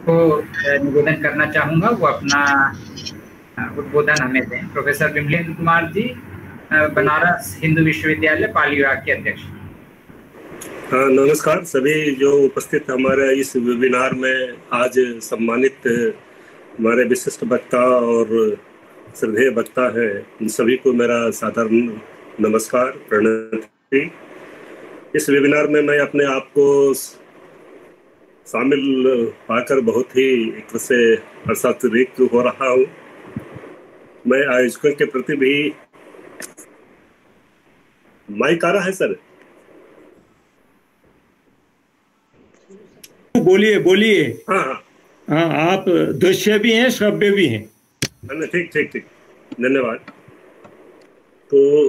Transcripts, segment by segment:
को निवेदन करना चाहूंगा वो अपना उद्बोधन हमें दें। प्रोफेसर विमलेंद्र कुमार जी, बनारस हिंदू विश्वविद्यालय पाली विभाग के अध्यक्ष। हाँ, नमस्कार सभी जो उपस्थित हमारे इस वेबिनार में आज सम्मानित हमारे विशिष्ट वक्ता और श्रद्धेय वक्ता है, इन सभी को मेरा साधारण नमस्कार प्रणति। इस वेबिनार में मैं अपने आप को शामिल पाकर बहुत ही एक तरह से हर्षातिरेक हो रहा हूँ। मैं आयोजकों के प्रति भी माइक आ रहा है सर? बोलिए बोलिए। हाँ हाँ हाँ, आप दृश्य भी हैं, श्रव्य भी हैं। ठीक ठीक ठीक, धन्यवाद। तो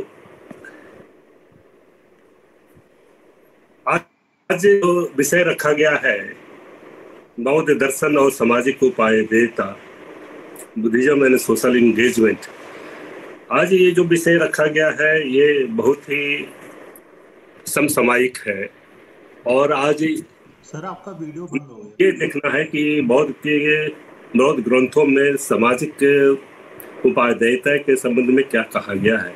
आज जो विषय रखा गया है, बौद्ध दर्शन और सामाजिक उपाय देता, बुद्धिज्म एंड सोशल इंगेजमेंट। आज ये जो विषय रखा गया है ये बहुत ही समसामयिक है और आज सर आपका वीडियो बंद हो गया। ये देखना है कि बौद्ध ग्रंथों में सामाजिक उपादेयता के संबंध में क्या कहा गया है।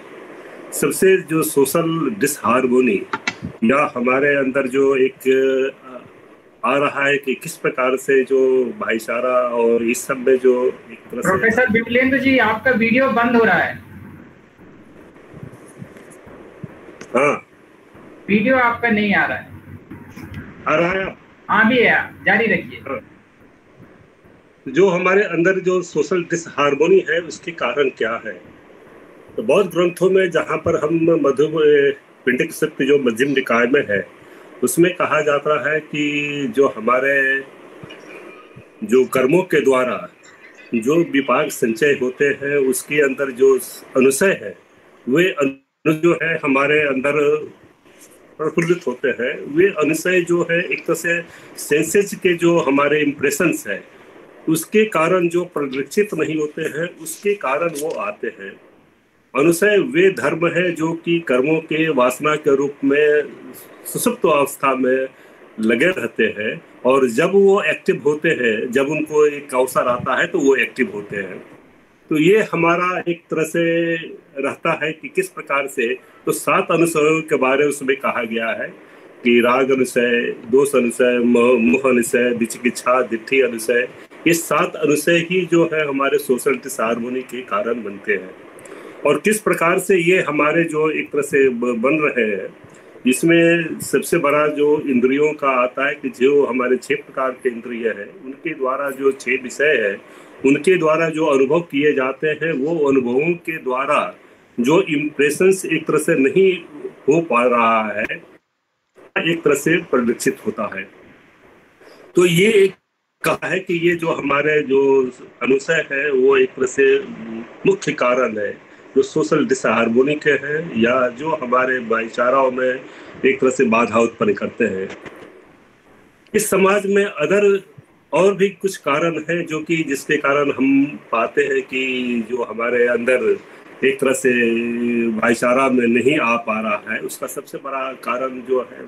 सबसे जो सोशल डिसहार्मोनी या हमारे अंदर जो एक आ रहा है कि किस प्रकार से जो भाईचारा और इस सब में जो एक तरह से। प्रोफेसर विमलेंद्र जी, आपका वीडियो बंद हो रहा है। हाँ, वीडियो आपका नहीं आ रहा है। आ रहा है? हाँ भी है, जारी रखिए। हाँ। जो हमारे अंदर जो सोशल डिसहार्मोनी है उसके कारण क्या है। तो बौद्ध ग्रंथों में जहाँ पर हम पिंडिक सत्य जो मध्यम निकाय में है उसमें कहा जाता है कि जो हमारे जो कर्मों के द्वारा जो विपाक संचय होते हैं उसके अंदर जो अनुशय है वे जो है हमारे अंदर प्रफुल्लित होते हैं। वे अनुशय जो है एक तरह से सेंसेस के जो हमारे इम्प्रेशंस है उसके कारण जो परिलक्षित नहीं होते हैं उसके कारण वो आते हैं। अनुशय वे धर्म है जो कि कर्मों के वासना के रूप में सुषुप्त अवस्था में लगे रहते हैं और जब वो एक्टिव होते हैं, जब उनको एक अवसर आता है तो वो एक्टिव होते हैं। तो ये हमारा एक तरह से रहता है कि किस प्रकार से। तो 7 अनुसयों के बारे में उसमें कहा गया है कि राग अनुसय, दोष अनुसय, मोह अनुसय, विचिकित्सा, दिट्ठी अनुसय। ये 7 अनुसय ही जो है हमारे सोशल डिसहार्मोनी के कारण बनते हैं। और किस प्रकार से ये हमारे जो एक तरह से बन रहे हैं, इसमें सबसे बड़ा जो इंद्रियों का आता है कि जो हमारे 6 प्रकार के इंद्रिय है उनके द्वारा जो 6 विषय है उनके द्वारा जो अनुभव किए जाते हैं वो अनुभवों के द्वारा जो इम्प्रेशंस एक तरह से नहीं हो पा रहा है, एक तरह से परिलक्षित होता है। तो ये एक कहा है कि ये जो हमारे जो अनुशय है वो एक तरह से मुख्य कारण है जो सोशल डिसहार्मोनी के हैं या जो हमारे भाईचाराओं में एक तरह से बाधा उत्पन्न करते हैं। इस समाज में अदर और भी कुछ कारण है जो कि जिसके कारण हम पाते हैं कि जो हमारे अंदर एक तरह से भाईचारा में नहीं आ पा रहा है। उसका सबसे बड़ा कारण जो है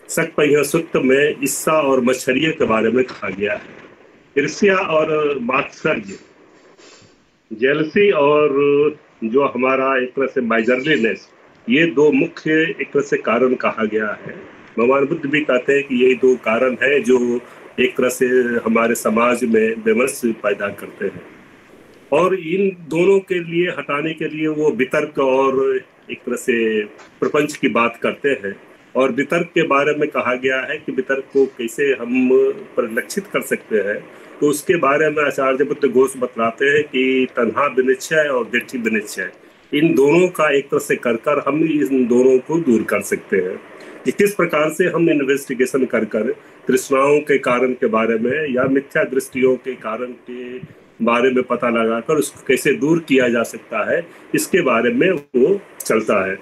शकपहिया सूक्त में ईर्ष्या और मच्छरिये के बारे में कहा गया है। ईर्ष्या और मात्सर्य, जेलसी और जो हमारा एक तरह से माइजरलीनेस, ये 2 मुख्य एक तरह से कारण कहा गया है। भगवान बुद्ध भी कहते हैं कि यही 2 कारण है जो एक तरह से हमारे समाज में विमर्श पैदा करते हैं। और इन दोनों के लिए हटाने के लिए वो वितर्क और एक तरह से प्रपंच की बात करते हैं। और वितर्क के बारे में कहा गया है कि वितर्क को कैसे हम परिलक्षित कर सकते हैं। तो उसके बारे में आचार्य बुद्ध घोष बतलाते हैं कि तन्हा विनिश्चय और दिट्ठी विनिश्चय, इन दोनों का एक तरह से कर हम इन दोनों को दूर कर सकते हैं। कि किस प्रकार से हम इन्वेस्टिगेशन कर तृष्णाओं के कारण के बारे में या मिथ्या दृष्टियों के कारण के बारे में पता लगाकर उसको कैसे दूर किया जा सकता है, इसके बारे में वो चलता है।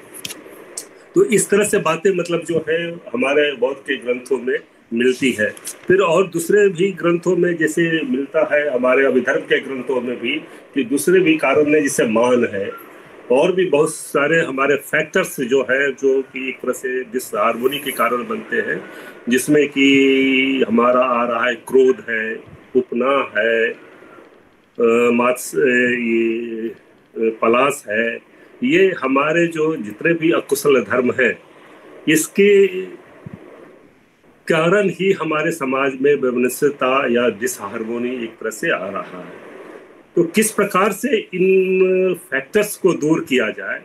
तो इस तरह से बातें मतलब जो है हमारे बौद्ध के ग्रंथों में मिलती है। फिर और दूसरे भी ग्रंथों में जैसे मिलता है, हमारे अभिधर्म के ग्रंथों में भी कि दूसरे भी कारण है, जैसे मान है। और भी बहुत सारे हमारे फैक्टर्स जो है जो कि एक तरह से डिसहार्मोनी के कारण बनते हैं, जिसमें कि हमारा आ रहा है क्रोध है, उपनाह है, ये पलाश है। ये हमारे जो जितने भी अकुशल धर्म हैं, इसके कारण ही हमारे समाज में वैमनस्यता या डिसहार्मोनी एक तरह से आ रहा है। तो किस प्रकार से इन फैक्टर्स को दूर किया जाए,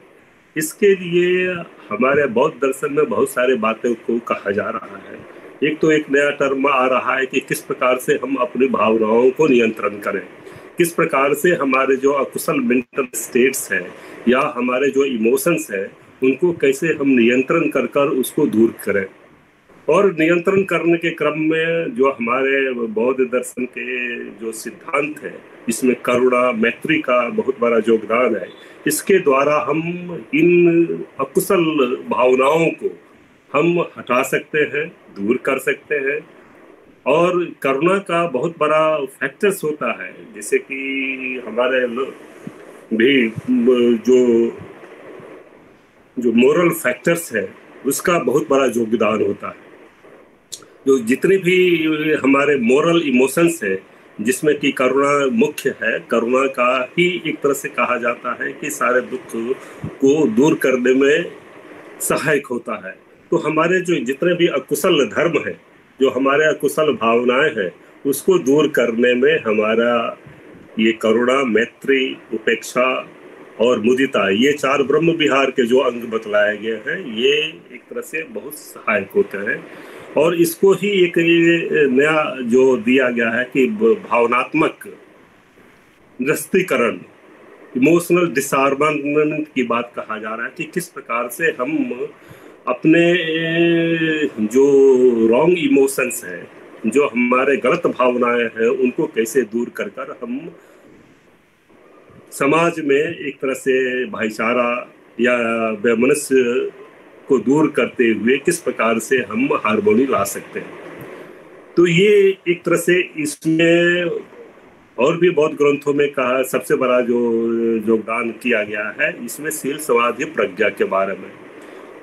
इसके लिए हमारे बौद्ध दर्शन में बहुत सारे बातों को कहा जा रहा है। एक तो एक नया टर्म आ रहा है कि किस प्रकार से हम अपनी भावनाओं को नियंत्रण करें, किस प्रकार से हमारे जो अकुशल मेंटल स्टेट्स हैं या हमारे जो इमोशंस हैं उनको कैसे हम नियंत्रण कर उसको दूर करें। और नियंत्रण करने के क्रम में जो हमारे बौद्ध दर्शन के जो सिद्धांत है, इसमें करुणा मैत्री का बहुत बड़ा योगदान है। इसके द्वारा हम इन अकुशल भावनाओं को हम हटा सकते हैं, दूर कर सकते हैं। और करुणा का बहुत बड़ा फैक्टर्स होता है, जैसे कि हमारे भी जो मोरल फैक्टर्स है उसका बहुत बड़ा योगदान होता है। जो जितने भी हमारे मोरल इमोशंस है, जिसमें कि करुणा मुख्य है, करुणा का ही एक तरह से कहा जाता है कि सारे दुख को दूर करने में सहायक होता है। तो हमारे जो जितने भी अकुशल धर्म है, जो हमारे अकुशल भावनाएं हैं, उसको दूर करने में हमारा ये करुणा मैत्री उपेक्षा और मुदिता, ये 4 ब्रह्म विहार के जो अंग बतलाए गए हैं, ये एक तरह से बहुत सहायक होते हैं। और इसको ही एक नया जो दिया गया है कि भावनात्मक निरस्तीकरण, इमोशनल डिसआर्ममेंट की बात कहा जा रहा है कि किस प्रकार से हम अपने जो रॉन्ग इमोशंस हैं, जो हमारे गलत भावनाएं हैं, उनको कैसे दूर कर हम समाज में एक तरह से भाईचारा या वैमनस्य को दूर करते हुए किस प्रकार से हम हार्मोनी ला सकते हैं। तो ये एक तरह से इसमें और भी बहुत ग्रंथों में कहा, सबसे बड़ा जो योगदान किया गया है इसमें शील समाधि प्रज्ञा के बारे में।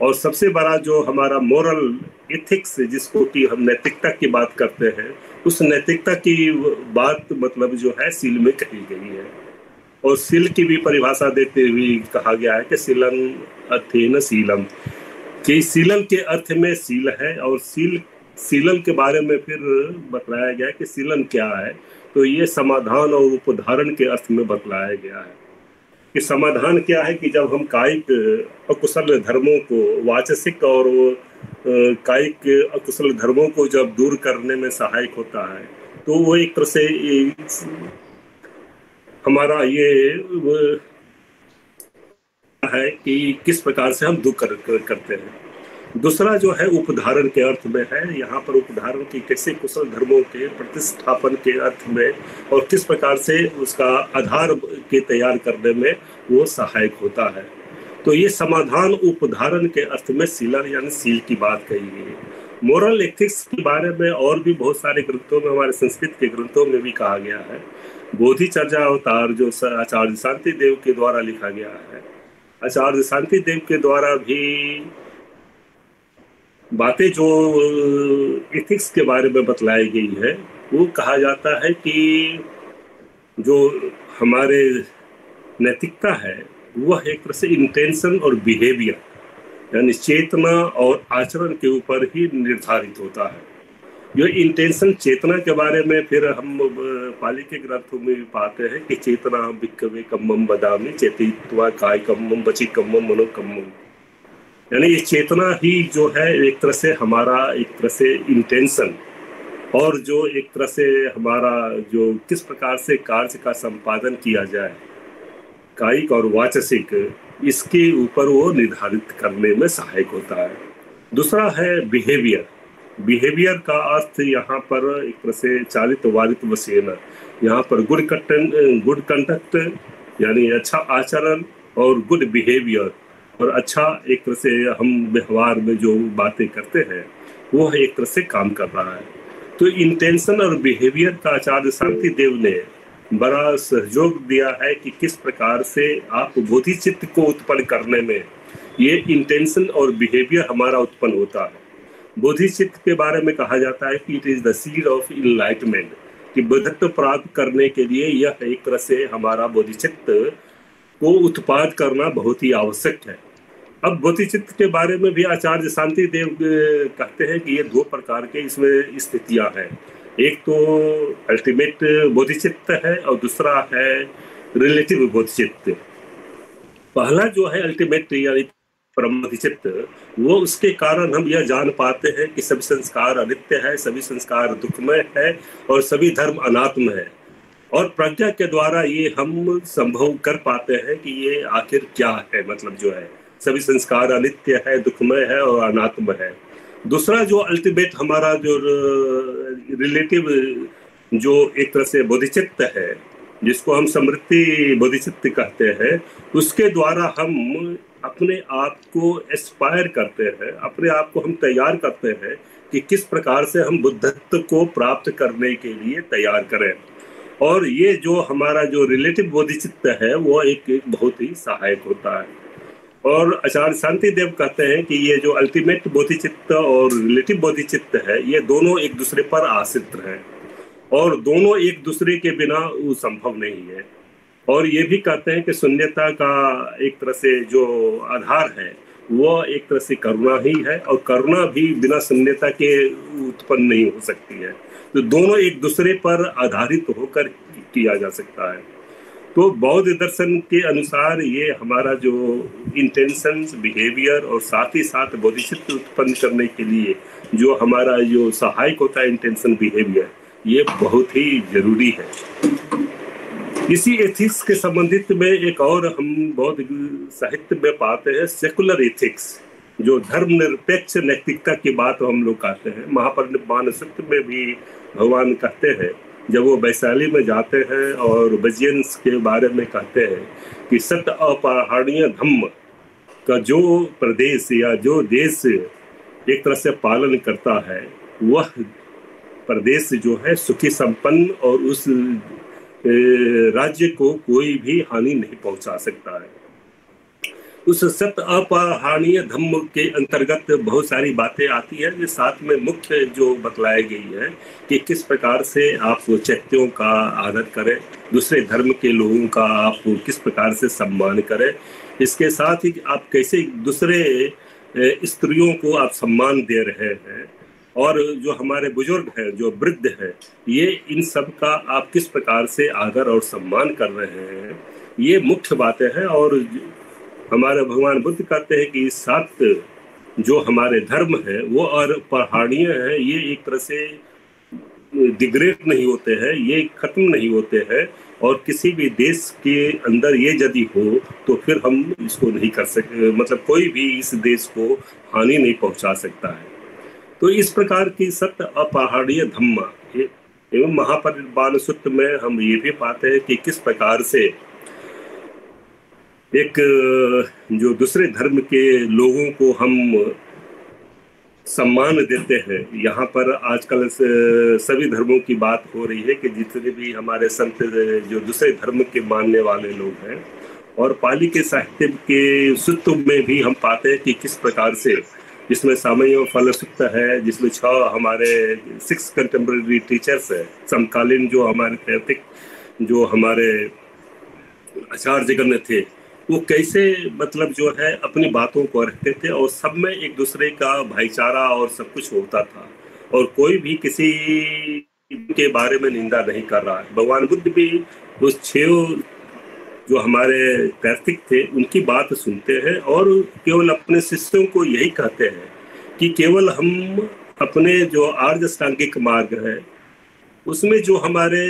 और सबसे बड़ा जो हमारा मोरल एथिक्स, जिसको कि हम नैतिकता की बात करते हैं, उस नैतिकता की बात मतलब जो है शील में कही गई है। और शील की भी परिभाषा देते हुए कहा गया है कि शीलन अर्थेन शीलम, कि शीलन के अर्थ में शील है। और शीलन के बारे में फिर बतलाया गया कि शीलन क्या है, तो ये समाधान और उपधारण के अर्थ में बतलाया गया है कि समाधान क्या है कि जब हम कायिक अकुशल धर्मों को, वाचसिक और कायिक अकुशल धर्मों को जब दूर करने में सहायक होता है, तो वो एक तरह से हमारा ये है कि किस प्रकार से हम दुख करते हैं। दूसरा जो है उपधारण के अर्थ में है, यहाँ पर उपधारण की कैसे कुशल धर्मों के प्रतिष्ठापन के अर्थ में और किस प्रकार से उसका आधार के तैयार करने में वो सहायक होता है। तो ये समाधान उपधारण के अर्थ में शीलन यानी शील की बात कही गई है। मोरल एथिक्स के बारे में और भी बहुत सारे ग्रंथों में, हमारे संस्कृत के ग्रंथों में भी कहा गया है। बोधिचर्या अवतार जो आचार्य शांति देव के द्वारा लिखा गया है, आचार्य शांति देव के द्वारा भी बातें जो एथिक्स के बारे में बतलाई गई है, वो कहा जाता है कि जो हमारे नैतिकता है वह एक तरह से इंटेंशन और बिहेवियर यानी चेतना और आचरण के ऊपर ही निर्धारित होता है। जो इंटेंशन चेतना के बारे में फिर हम पाली के ग्रंथों में भी पाते हैं कि चेतना भिक्खवे कम्मम बदामी चेतित्वा काय कम्मम बची कम्मम मनो कम्मम, यानी ये चेतना ही जो है एक तरह से हमारा एक तरह से इंटेंशन और जो एक तरह से हमारा जो किस प्रकार से कार्य का संपादन किया जाए कायिक और वाचसिक, इसके ऊपर वो निर्धारित करने में सहायक होता है। दूसरा है बिहेवियर। बिहेवियर का अर्थ यहाँ पर एक तरह से चालित वारित वसेना, यहाँ पर गुड कंडक्ट यानी अच्छा आचरण और गुड बिहेवियर और अच्छा एक तरह से हम व्यवहार में जो बातें करते हैं वो एक तरह से काम कर रहा है। तो इंटेंशन और बिहेवियर का आचार्य शांति देव ने बड़ा सहयोग दिया है कि किस प्रकार से आप बोधिचित्त को उत्पन्न करने में ये इंटेंशन और बिहेवियर हमारा उत्पन्न होता है। बोधिचित्त के बारे में कहा जाता है कि it is the seed of enlightenment, कि बुद्धत्व प्राप्त करने के लिए यह एक तरह से हमारा बोधिचित्त को उत्पाद करना बहुत ही आवश्यक है। अब बोधिचित्त के बारे में भी आचार्य शांति देव कहते हैं कि ये दो प्रकार के इसमें स्थितियां हैं। एक तो अल्टीमेट बोधिचित्त है और दूसरा है रिलेटिव बोधिचित्त। पहला जो है अल्टीमेट यानी परम बोधिचित्त, वो उसके कारण हम यह जान पाते हैं कि सभी संस्कार अनित्य है, सभी संस्कार दुखमय है और सभी धर्म अनात्म है। और प्रज्ञा के द्वारा ये हम संभव कर पाते हैं कि ये आखिर क्या है, मतलब जो है सभी संस्कार अनित्य है, दुखमय है और अनात्म है। दूसरा जो अल्टीमेट हमारा जो रिलेटिव जो एक तरह से बोधिचित्त है, जिसको हम समृद्धि बोधिचित्त कहते हैं, उसके द्वारा हम अपने आप को एस्पायर करते हैं, अपने आप को हम तैयार करते हैं कि किस प्रकार से हम बुद्धत्व को प्राप्त करने के लिए तैयार करें। और ये जो हमारा जो रिलेटिव बोधिचित्त है वो एक बहुत ही सहायक होता है। और आचार्य शांति देव कहते हैं कि ये जो अल्टीमेट बोधिचित्त और रिलेटिव बोधिचित्त है, ये दोनों एक दूसरे पर आश्रित हैं और दोनों एक दूसरे के बिना वो संभव नहीं है। और ये भी कहते हैं कि शून्यता का एक तरह से जो आधार है वो एक तरह से करुणा ही है, और करुणा भी बिना शून्यता के उत्पन्न नहीं हो सकती है। तो दोनों एक दूसरे पर आधारित होकर किया जा सकता है। तो बौद्ध दर्शन के अनुसार ये हमारा जो इंटेंशंस, बिहेवियर और साथ ही साथ बोधिचित्त उत्पन्न करने के लिए जो हमारा जो सहायक होता है इंटेंशन बिहेवियर, ये बहुत ही जरूरी है। इसी एथिक्स के संबंधित में एक और हम बौद्ध साहित्य में पाते हैं सेकुलर एथिक्स, जो धर्मनिरपेक्ष नैतिकता की बात हम लोग कहते हैं। महापरिनिर्वाण सूत्र में भी भगवान कहते हैं, जब वो वैशाली में जाते हैं और बजियंस के बारे में कहते हैं कि सत्य अपरिहार्य धम्म का जो प्रदेश या जो देश एक तरह से पालन करता है, वह प्रदेश जो है सुखी संपन्न और उस राज्य को कोई भी हानि नहीं पहुंचा सकता है। उस सत्य अपरिहार्य धम्म के अंतर्गत बहुत सारी बातें आती हैं, जो साथ में मुख्य जो बतलाई गई है कि किस प्रकार से आप चैत्यों का आदर करें, दूसरे धर्म के लोगों का आप किस प्रकार से सम्मान करें, इसके साथ ही आप कैसे दूसरे स्त्रियों को आप सम्मान दे रहे हैं, और जो हमारे बुजुर्ग हैं, जो वृद्ध हैं, ये इन सब का आप किस प्रकार से आदर और सम्मान कर रहे हैं, ये मुख्य बातें हैं। और हमारे भगवान बुद्ध कहते हैं कि सात जो हमारे धर्म है वो अपरिहार्य है, ये एक तरह से डिग्रेड नहीं होते हैं, ये खत्म नहीं होते हैं, और किसी भी देश के अंदर ये यदि हो तो फिर हम इसको नहीं कर सकते, मतलब कोई भी इस देश को हानि नहीं पहुंचा सकता है। तो इस प्रकार की सत्य अपरिहार्य धम्म एवं महापरिनिर्वाण सूत्र में हम ये भी पाते हैं कि किस प्रकार से एक जो दूसरे धर्म के लोगों को हम सम्मान देते हैं। यहाँ पर आजकल सभी धर्मों की बात हो रही है कि जितने भी हमारे संत जो दूसरे धर्म के मानने वाले लोग हैं, और पाली के साहित्य के सूत्र में भी हम पाते हैं कि किस प्रकार से जिसमें सामयिक फल सूत्र है, जिसमें 6 हमारे 6 कंटेम्प्रेरी टीचर्स है, समकालीन जो हमारे तैतिक जो हमारे आचार्य जगन थे, वो कैसे मतलब जो है अपनी बातों को रखते थे और सब में एक दूसरे का भाईचारा और सब कुछ होता था, और कोई भी किसी के बारे में निंदा नहीं कर रहा है। भगवान बुद्ध भी उस 6 जो हमारे कार्तिक थे उनकी बात सुनते हैं और केवल अपने शिष्यों को यही कहते हैं कि केवल हम अपने जो आर्य अष्टांगिक मार्ग है उसमें जो हमारे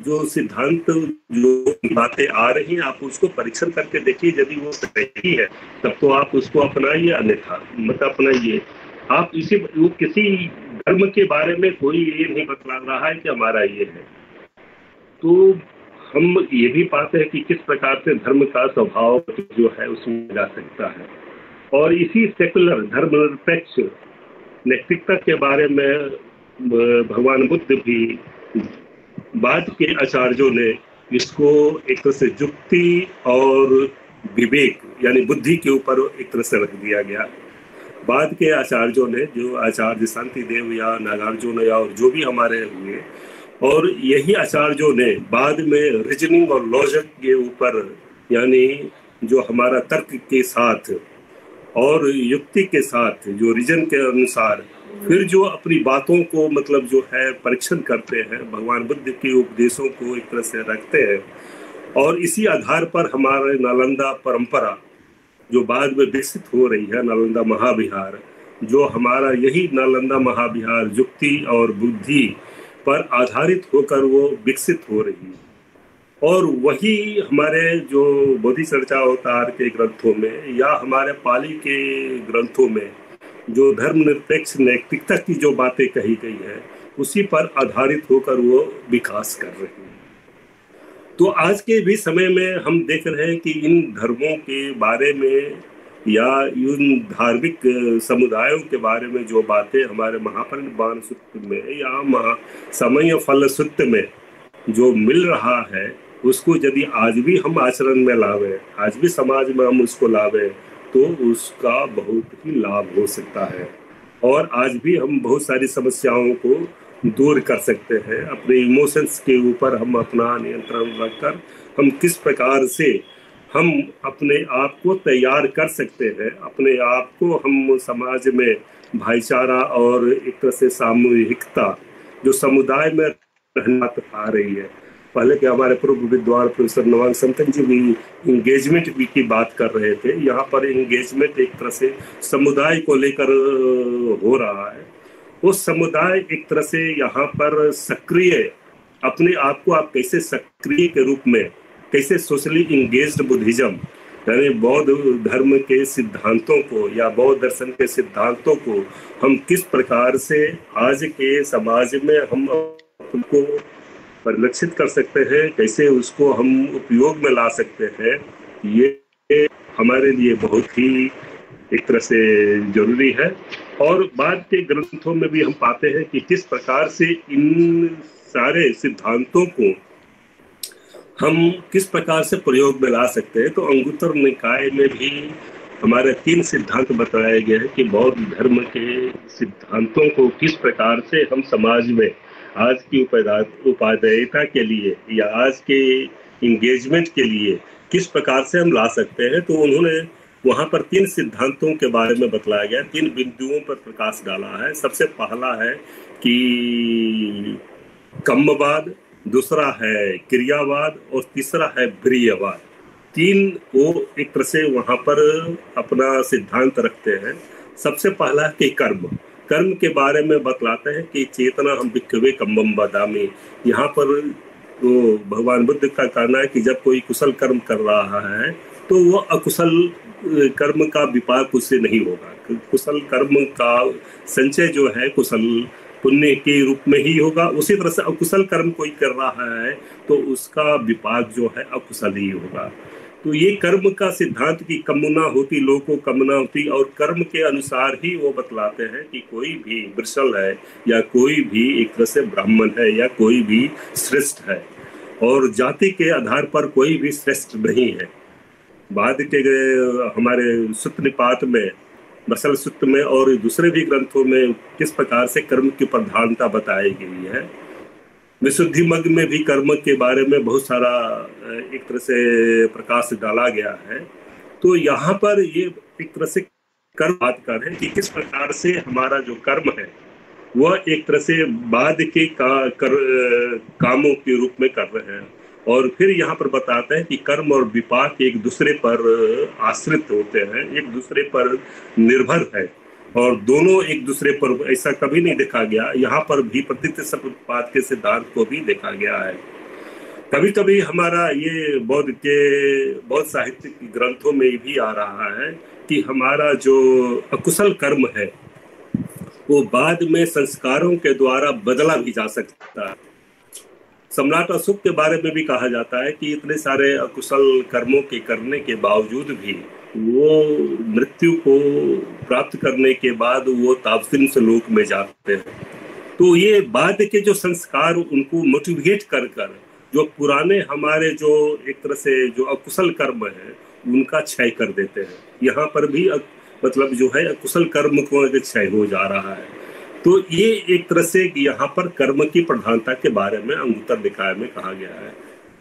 जो सिद्धांत जो बातें आ रही हैं आप उसको परीक्षण करके देखिए, यदि वो सही है तब तो आप उसको अपनाइए, अन्यथा मत अपनाइए। आप इसी वो किसी धर्म के बारे में कोई ये नहीं बतला रहा है कि हमारा ये है। तो हम ये भी पाते हैं कि किस प्रकार से धर्म का स्वभाव जो है उसमें जा सकता है। और इसी सेकुलर धर्मनिरपेक्ष नैतिकता के बारे में भगवान बुद्ध भी बाद के आचार्यों ने इसको एक तरह से युक्ति और विवेक यानी बुद्धि के ऊपर एक तरह से रख दिया गया। बाद के आचार्यों ने, जो आचार्य शांति देव या नागार्जुन या और जो भी हमारे हुए, और यही आचार्यों ने बाद में रीजनिंग और लॉजिक के ऊपर यानी जो हमारा तर्क के साथ और युक्ति के साथ जो रीजन के अनुसार फिर जो अपनी बातों को मतलब जो है परीक्षण करते हैं, भगवान बुद्ध के उपदेशों को एक तरह से रखते हैं, और इसी आधार पर हमारे नालंदा परंपरा जो बाद में विकसित हो रही है, नालंदा महाविहार, जो हमारा यही नालंदा महाविहार युक्ति और बुद्धि पर आधारित होकर वो विकसित हो रही है। और वही हमारे जो बोधिचर्चा अवतार के ग्रंथों में या हमारे पाली के ग्रंथों में जो धर्मनिरपेक्ष नैतिकता की जो बातें कही गई है, उसी पर आधारित होकर वो विकास कर रही है। तो आज के भी समय में हम देख रहे हैं कि इन धर्मों के बारे में या इन धार्मिक समुदायों के बारे में जो बातें हमारे महापरिनिर्वाण सूत्र में या महासमय फल सूत्र में जो मिल रहा है, उसको यदि आज भी हम आचरण में लावे, आज भी समाज में हम उसको लावे, तो उसका बहुत ही लाभ हो सकता है। और आज भी हम बहुत सारी समस्याओं को दूर कर सकते हैं। अपने इमोशंस के ऊपर हम अपना नियंत्रण रखकर हम किस प्रकार से हम अपने आप को तैयार कर सकते हैं, अपने आप को हम समाज में भाईचारा और एक तरह से सामूहिकता जो समुदाय में रहना आ रही है। पहले के हमारे पूर्व विद्वान प्रोफेसर नवांग समतन जी भी इंगेजमेंट की बात कर रहे थे। यहाँ पर इंगेजमेंट एक तरह से समुदाय को लेकर हो रहा है। वो समुदाय एक तरह से यहाँ पर सक्रिय, अपने आप को आप कैसे सक्रिय के रूप में, कैसे सोशली इंगेज्ड बुद्धिज्म यानी बौद्ध धर्म के सिद्धांतों को या बौद्ध दर्शन के सिद्धांतों को हम किस प्रकार से आज के समाज में हम उनको परिलक्षित कर सकते हैं, कैसे उसको हम उपयोग में ला सकते हैं, ये हमारे लिए बहुत ही एक तरह से जरूरी है। और बाद के ग्रंथों में भी हम पाते हैं कि किस प्रकार से इन सारे सिद्धांतों को हम किस प्रकार से प्रयोग में ला सकते हैं। तो अंगुत्तर निकाय में भी हमारे 3 सिद्धांत बताए गए हैं कि बौद्ध धर्म के सिद्धांतों को किस प्रकार से हम समाज में आज की उपादेयता के लिए या आज के इंगेजमेंट के लिए किस प्रकार से हम ला सकते हैं। तो उन्होंने वहाँ पर 3 सिद्धांतों के बारे में बतलाया गया, 3 बिंदुओं पर प्रकाश डाला है। सबसे पहला है कि कर्मवाद, दूसरा है क्रियावाद और तीसरा है ब्रियवाद। 3 वो एक तरह से वहाँ पर अपना सिद्धांत रखते हैं। सबसे पहला है कि कर्म के बारे में बतलाते हैं कि चेतना हम भिक्खवे कम्मम वदामि। यहाँ पर तो भगवान बुद्ध का कहना है कि जब कोई कुशल कर्म कर रहा है तो वो अकुशल कर्म का विपाक उससे नहीं होगा। कुशल कर्म का संचय जो है कुशल पुण्य के रूप में ही होगा। उसी तरह से अकुशल कर्म कोई कर रहा है तो उसका विपाक जो है अकुशल ही होगा। तो ये कर्म का सिद्धांत की कमुना होती लोको कमुना होती, और कर्म के अनुसार ही वो बतलाते हैं कि कोई भी वृषल है या कोई भी एक तरह से ब्राह्मण है या कोई भी श्रेष्ठ है, और जाति के आधार पर कोई भी श्रेष्ठ नहीं है। बाद के हमारे सूत्र निपात में, बसल सूत्र में और दूसरे भी ग्रंथों में किस प्रकार से कर्म की प्रधानता बताई गई है। विशुद्धि मग में भी कर्म के बारे में बहुत सारा एक तरह से प्रकाश डाला गया है। तो यहाँ पर ये एक तरह से कर्म बात कर रहे हैं कि किस प्रकार से हमारा जो कर्म है वह एक तरह से बाद के कामों के रूप में कर रहे हैं। और फिर यहाँ पर बताते हैं कि कर्म और विपाक एक दूसरे पर आश्रित होते हैं, एक दूसरे पर निर्भर है, और दोनों एक दूसरे पर ऐसा कभी नहीं देखा गया। यहाँ पर भी प्रतीत समुत्पाद के सिद्धांत को भी देखा गया है। कभी कभी हमारा ये बौद्ध साहित्यिक ग्रंथों में भी आ रहा है कि हमारा जो अकुशल कर्म है वो बाद में संस्कारों के द्वारा बदला भी जा सकता है। सम्राट अशोक के बारे में भी कहा जाता है कि इतने सारे अकुशल कर्मों के करने के बावजूद भी वो मृत्यु को प्राप्त करने के बाद वो तापसिन से लोक में जाते हैं। तो ये बाद के जो संस्कार उनको मोटिवेट कर जो पुराने हमारे जो एक तरह से जो अकुशल कर्म है उनका क्षय कर देते हैं। यहाँ पर भी मतलब जो है अकुशल कर्म को क्षय हो जा रहा है। तो ये एक तरह से यहाँ पर कर्म की प्रधानता के बारे में अंगुत्तर निकाय में कहा गया है।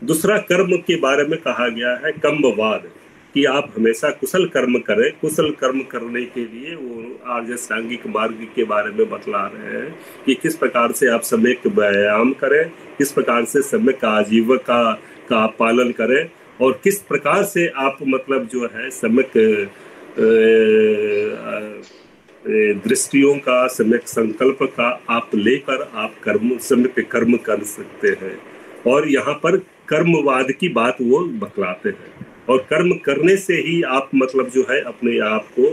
दूसरा कर्म के बारे में कहा गया है कम्बवाद, कि आप हमेशा कुशल कर्म करें। कुशल कर्म करने के लिए वो आर्य सांगिक मार्ग के बारे में बतला रहे हैं कि किस प्रकार से आप सम्यक व्यायाम करें, किस प्रकार से सम्यक आजीविका का पालन करें, और किस प्रकार से आप मतलब जो है सम्यक दृष्टियों का, सम्यक संकल्प का आप लेकर आप कर्म सम्यक कर्म कर सकते हैं। और यहाँ पर कर्मवाद की बात वो बतलाते हैं। और कर्म करने से ही आप मतलब जो है अपने आप को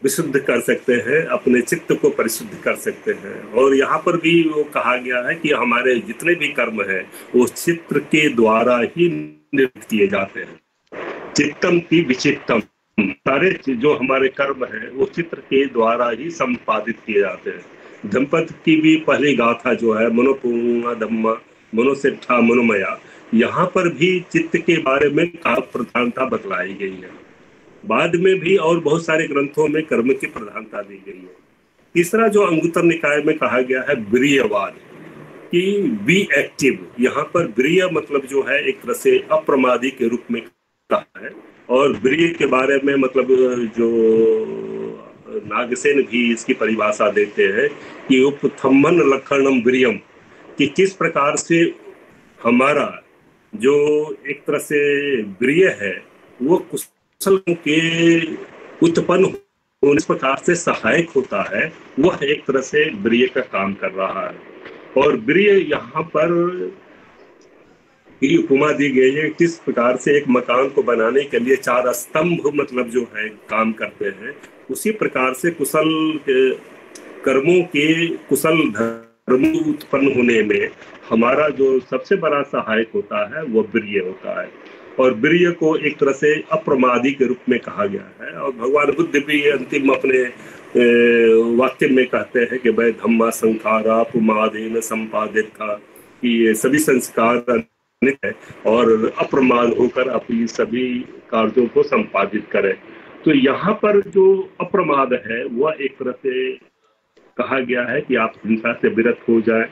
विशुद्ध कर सकते हैं, अपने चित्त को परिशुद्ध कर सकते हैं। और यहाँ पर भी वो कहा गया है कि हमारे जितने भी कर्म हैं वो चित्त के द्वारा ही निर्मित किए जाते हैं। चित्तम की विचित्तम, सारे जो हमारे कर्म हैं वो चित्र के द्वारा ही संपादित किए जाते हैं। धम्पति की भी पहली गाथा जो है मनोपूर्णा धम्मा मनोसिद्धा मनोमया, यहाँ पर भी चित्त के बारे में काल प्रधानता बतलाई गई है। बाद में भी और बहुत सारे ग्रंथों में कर्म की प्रधानता दी गई है। तीसरा जो अंगुत्तर निकाय में कहा गया है ब्रियवाद, कि बी एक्टिव। यहाँ पर ब्रिय मतलब जो है एक तरह से अप्रमादी के रूप में कहा है। और ब्रिय के बारे में मतलब जो नागसेन भी इसकी परिभाषा देते हैं कि उपथम्मन लक्षणम ब्रियम, कि किस प्रकार से हमारा जो एक तरह से ब्रिय है वो कुशल के उत्पन्न होने इस प्रकार से सहायक होता है, वह एक तरह से ब्रिय का काम कर रहा है। और ब्रिय यहाँ पर उपमा दी गई है किस प्रकार से एक मकान को बनाने के लिए 4 स्तंभ मतलब जो है काम करते हैं, उसी प्रकार से कुशल कर्मों के कुशल धर्म उत्पन्न होने में हमारा जो सबसे बड़ा सहायक होता है वो ब्रिय होता है। और ब्रिय को एक तरह से अप्रमादी के रूप में कहा गया है। और भगवान बुद्ध भी अंतिम अपने वाक्य में कहते हैं कि भाई धम्मा संखारा पुमादेन संपादित था, कि ये सभी संस्कार है और अप्रमाद होकर अपनी सभी कार्यों को संपादित करें। तो यहाँ पर जो अप्रमाद है वह एक तरह से कहा गया है कि आप हिंसा से विरत हो जाए।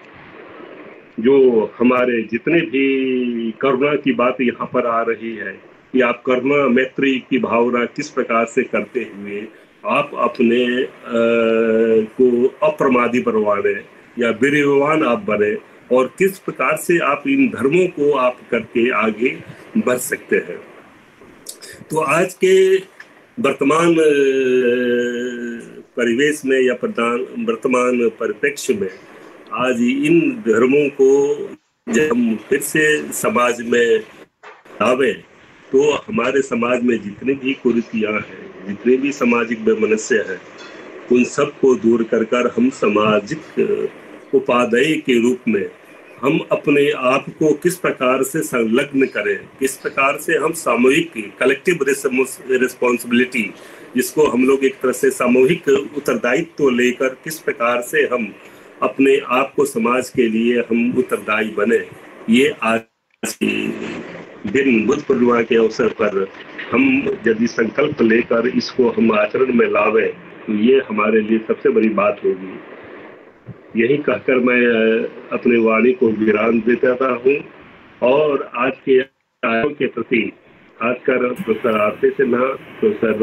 जो हमारे जितने भी करुणा की बात यहाँ पर आ रही है कि आप करुणा मैत्री की भावना किस प्रकार से करते हुए आप अपने को अप्रमादी बनवाने या वीर्यवान आप बने, और किस प्रकार से आप इन धर्मों को आप करके आगे बढ़ सकते हैं। तो आज के वर्तमान परिवेश में या वर्तमान परिप्रेक्ष्य में आज इन धर्मों को जब हम फिर से समाज में लावे तो हमारे समाज में जितनी भी कुरीतियां हैं, जितने भी सामाजिक वैमनस्य हैं, उन सब को दूर कर हम सामाजिक उपादेय के रूप में हम अपने आप को किस प्रकार से संलग्न करें, किस प्रकार से हम सामूहिक कलेक्टिव रिस्पॉन्सिबिलिटी, जिसको हम लोग एक तरह से सामूहिक उत्तरदायित्व लेकर किस प्रकार से हम अपने आप को समाज के लिए हम उत्तरदायी बने। ये आज की दिन बुद्ध पूर्णिमा के अवसर पर हम यदि संकल्प लेकर इसको हम आचरण में लावे तो ये हमारे लिए सबसे बड़ी बात होगी। यही कहकर मैं अपने वाणी को विराम देता हूँ। और आज के आयोजन के प्रति खासकर प्रोफेसर आरती सिन्हा, प्रोफेसर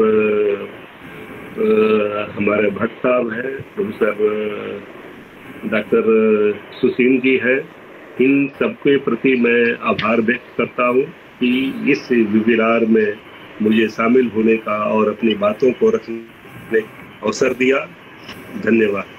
हमारे भट्ट साहब हैं, प्रोफेसर डॉक्टर सुशील जी हैं, इन सबके प्रति मैं आभार व्यक्त करता हूँ कि इस वेबिनार में मुझे शामिल होने का और अपनी बातों को रखने का अवसर दिया। धन्यवाद।